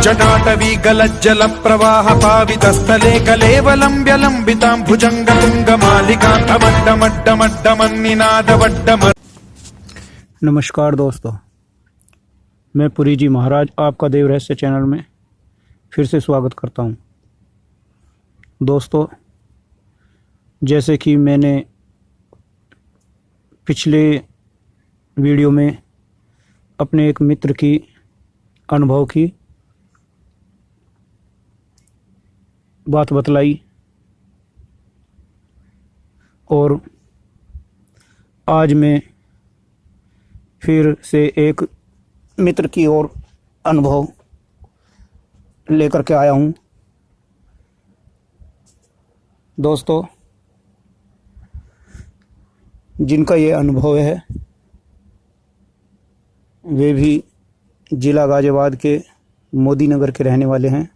जटाटवी गलज्जल प्रवाह पावितस्थले कलेवलम्ब्य लम्बिताम्बुजङ्ग तुङ्गमालिकान्तमड्डमड्डमड्डमन्निनादवड्डम। नमस्कार दोस्तों, मैं पुरी जी महाराज आपका देव रहस्य चैनल में फिर से स्वागत करता हूं। दोस्तों, जैसे कि मैंने पिछले वीडियो में अपने एक मित्र की अनुभव की बात बतलाई और आज मैं फिर से एक मित्र की ओर अनुभव लेकर के आया हूँ। दोस्तों, जिनका ये अनुभव है वे भी जिला गाजियाबाद के मोदी नगर के रहने वाले हैं।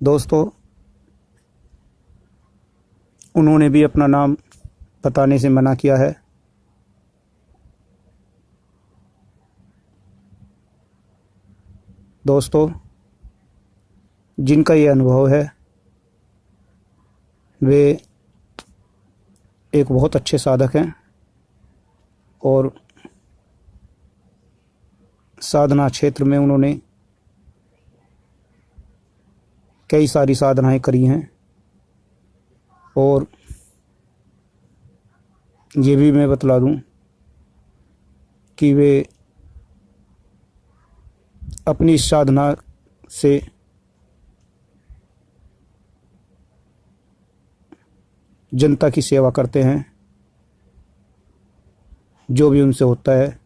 दोस्तों, उन्होंने भी अपना नाम बताने से मना किया है। दोस्तों, जिनका ये अनुभव है वे एक बहुत अच्छे साधक हैं और साधना क्षेत्र में उन्होंने कई सारी साधनाएं करी हैं और ये भी मैं बतला दूं कि वे अपनी इस साधना से जनता की सेवा करते हैं। जो भी उनसे होता है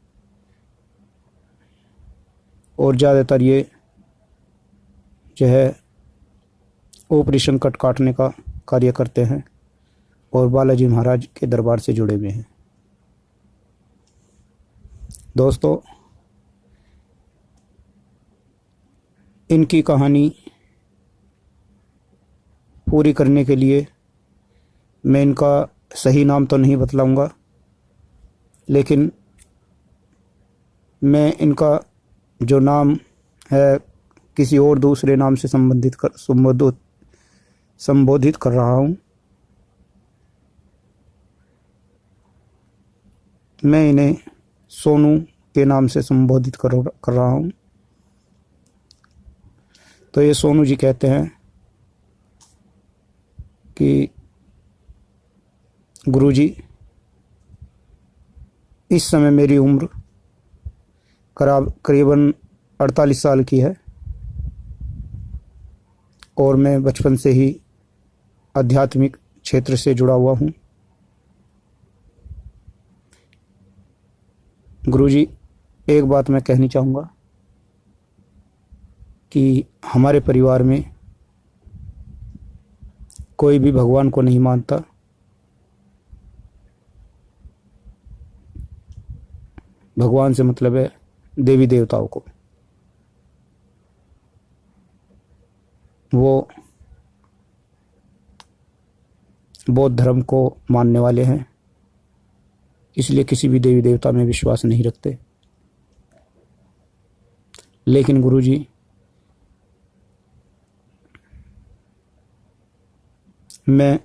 और ज़्यादातर ये जो है ऑपरेशन कट काटने का कार्य करते हैं और बालाजी महाराज के दरबार से जुड़े हुए हैं। दोस्तों, इनकी कहानी पूरी करने के लिए मैं इनका सही नाम तो नहीं बतलाऊंगा, लेकिन मैं इनका जो नाम है किसी और दूसरे नाम से संबोधित कर रहा हूँ। मैं इन्हें सोनू के नाम से संबोधित कर रहा हूँ। तो ये सोनू जी कहते हैं कि गुरुजी, इस समय मेरी उम्र करीबन 48 साल की है और मैं बचपन से ही आध्यात्मिक क्षेत्र से जुड़ा हुआ हूँ। गुरुजी, एक बात मैं कहनी चाहूँगा कि हमारे परिवार में कोई भी भगवान को नहीं मानता। भगवान से मतलब है देवी देवताओं को। वो बौद्ध धर्म को मानने वाले हैं, इसलिए किसी भी देवी देवता में विश्वास नहीं रखते। लेकिन गुरुजी, मैं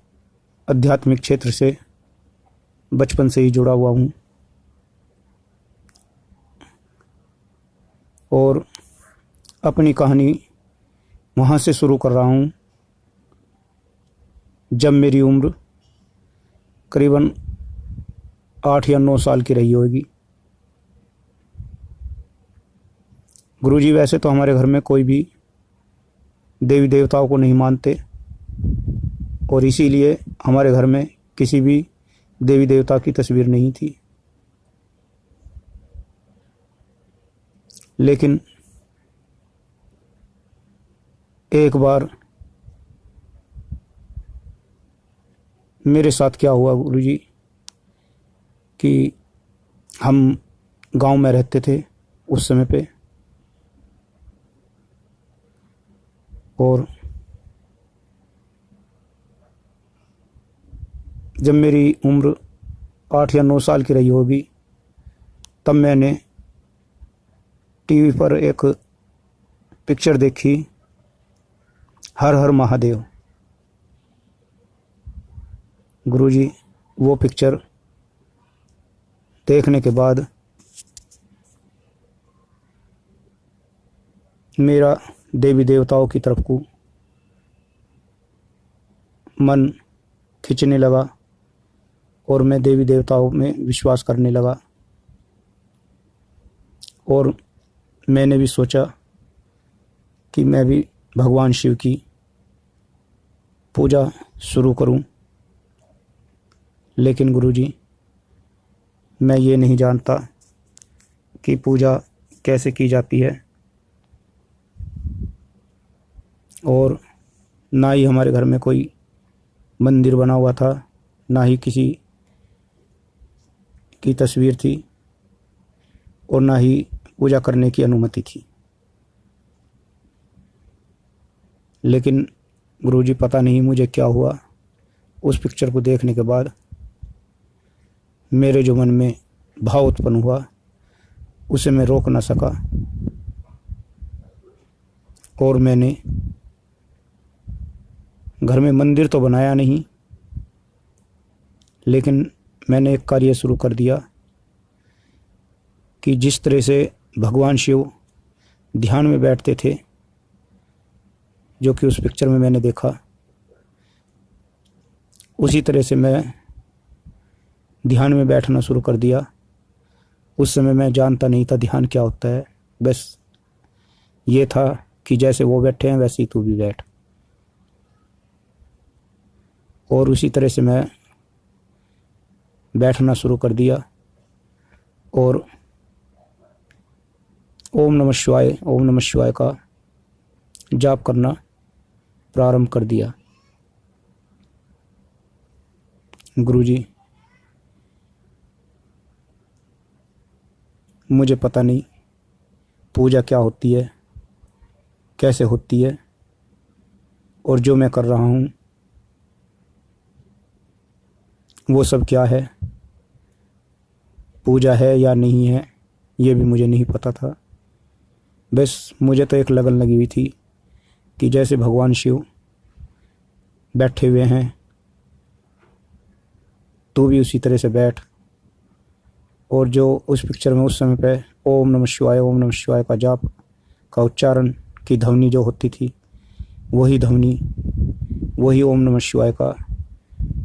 आध्यात्मिक क्षेत्र से बचपन से ही जुड़ा हुआ हूँ और अपनी कहानी वहाँ से शुरू कर रहा हूँ जब मेरी उम्र करीबन 8 या 9 साल की रही होगी। गुरुजी, वैसे तो हमारे घर में कोई भी देवी देवताओं को नहीं मानते और इसीलिए हमारे घर में किसी भी देवी देवता की तस्वीर नहीं थी। लेकिन एक बार मेरे साथ क्या हुआ गुरुजी कि हम गांव में रहते थे उस समय पे, और जब मेरी उम्र 8 या 9 साल की रही होगी तब मैंने टीवी पर एक पिक्चर देखी, हर हर महादेव। गुरुजी वो पिक्चर देखने के बाद मेरा देवी देवताओं की तरफ को मन खिंचने लगा और मैं देवी देवताओं में विश्वास करने लगा। और मैंने भी सोचा कि मैं भी भगवान शिव की पूजा शुरू करूं। लेकिन गुरुजी, मैं ये नहीं जानता कि पूजा कैसे की जाती है, और ना ही हमारे घर में कोई मंदिर बना हुआ था, ना ही किसी की तस्वीर थी, और ना ही पूजा करने की अनुमति थी। लेकिन गुरुजी, पता नहीं मुझे क्या हुआ, उस पिक्चर को देखने के बाद मेरे जो मन में भाव उत्पन्न हुआ उसे मैं रोक ना सका, और मैंने घर में मंदिर तो बनाया नहीं, लेकिन मैंने एक कार्य शुरू कर दिया कि जिस तरह से भगवान शिव ध्यान में बैठते थे, जो कि उस पिक्चर में मैंने देखा, उसी तरह से मैं ध्यान में बैठना शुरू कर दिया। उस समय मैं जानता नहीं था ध्यान क्या होता है, बस ये था कि जैसे वो बैठे हैं वैसे ही तू भी बैठ। और उसी तरह से मैं बैठना शुरू कर दिया और ओम नमः शिवाय का जाप करना प्रारंभ कर दिया। गुरुजी, मुझे पता नहीं पूजा क्या होती है, कैसे होती है, और जो मैं कर रहा हूँ वो सब क्या है, पूजा है या नहीं है, ये भी मुझे नहीं पता था। बस मुझे तो एक लगन लगी हुई थी कि जैसे भगवान शिव बैठे हुए हैं, तू भी उसी तरह से बैठ। और जो उस पिक्चर में उस समय पे ओम नमः शिवाय का जाप का उच्चारण की ध्वनि जो होती थी, वही ध्वनि, वही ओम नमः शिवाय का,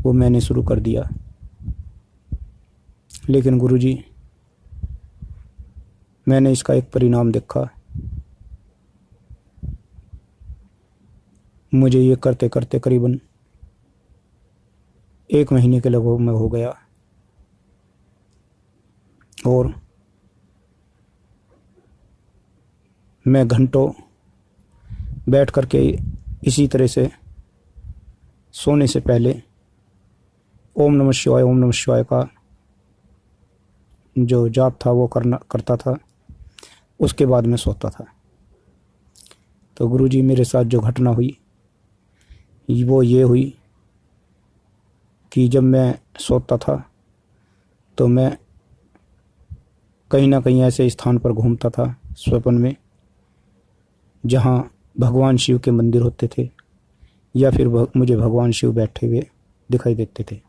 वो मैंने शुरू कर दिया। लेकिन गुरुजी, मैंने इसका एक परिणाम देखा। मुझे ये करते करते करीबन 1 महीने के लगभग में हो गया, और मैं घंटों बैठ करके इसी तरह से सोने से पहले ओम नमः शिवाय का जो जाप था वो करता था। उसके बाद मैं सोता था। तो गुरुजी, मेरे साथ जो घटना हुई वो ये हुई कि जब मैं सोता था तो मैं कहीं ना कहीं ऐसे स्थान पर घूमता था स्वप्न में जहाँ भगवान शिव के मंदिर होते थे, या फिर मुझे भगवान शिव बैठे हुए दिखाई देते थे।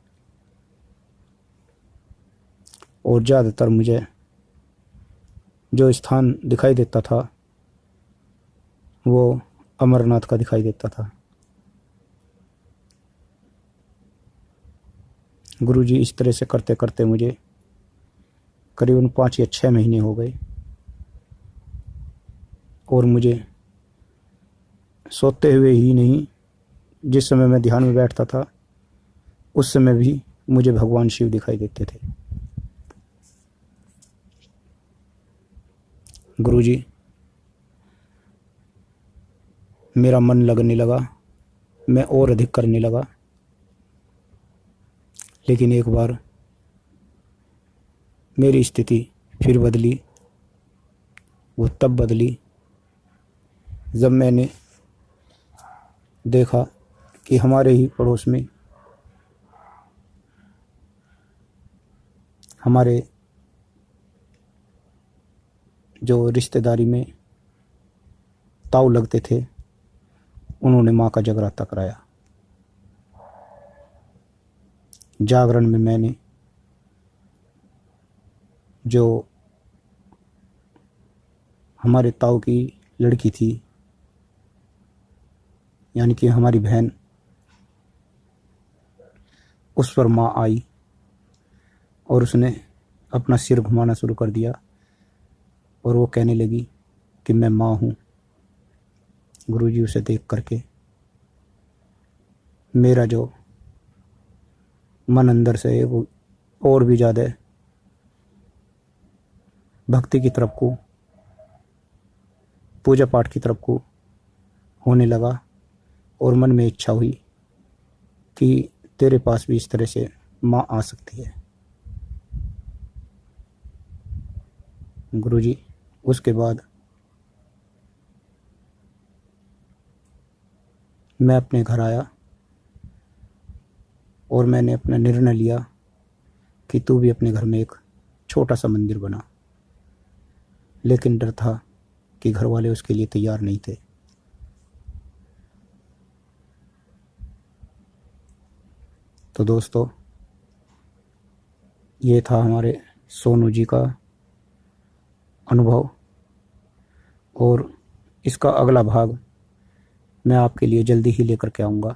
और ज़्यादातर मुझे जो स्थान दिखाई देता था वो अमरनाथ का दिखाई देता था। गुरुजी, इस तरह से करते करते मुझे करीबन 5 या 6 महीने हो गए, और मुझे सोते हुए ही नहीं, जिस समय मैं ध्यान में बैठता था उस समय भी मुझे भगवान शिव दिखाई देते थे। गुरुजी, मेरा मन लगने लगा, मैं और अधिक करने लगा। लेकिन एक बार मेरी स्थिति फिर बदली। वो तब बदली जब मैंने देखा कि हमारे ही पड़ोस में हमारे जो रिश्तेदारी में ताऊ लगते थे, उन्होंने माँ का जगराता कराया। जागरण में मैंने जो हमारे ताऊ की लड़की थी, यानी कि हमारी बहन, उस पर माँ आई और उसने अपना सिर घुमाना शुरू कर दिया और वो कहने लगी कि मैं माँ हूँ। गुरुजी उसे देख करके मेरा जो मन अंदर से है वो और भी ज़्यादा भक्ति की तरफ को, पूजा पाठ की तरफ को होने लगा और मन में इच्छा हुई कि तेरे पास भी इस तरह से माँ आ सकती है। गुरुजी उसके बाद मैं अपने घर आया और मैंने अपना निर्णय लिया कि तू भी अपने घर में एक छोटा सा मंदिर बना, लेकिन डर था कि घर वाले उसके लिए तैयार नहीं थे। तो दोस्तों, ये था हमारे सोनू जी का अनुभव और इसका अगला भाग मैं आपके लिए जल्दी ही लेकर के आऊँगा।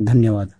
धन्यवाद।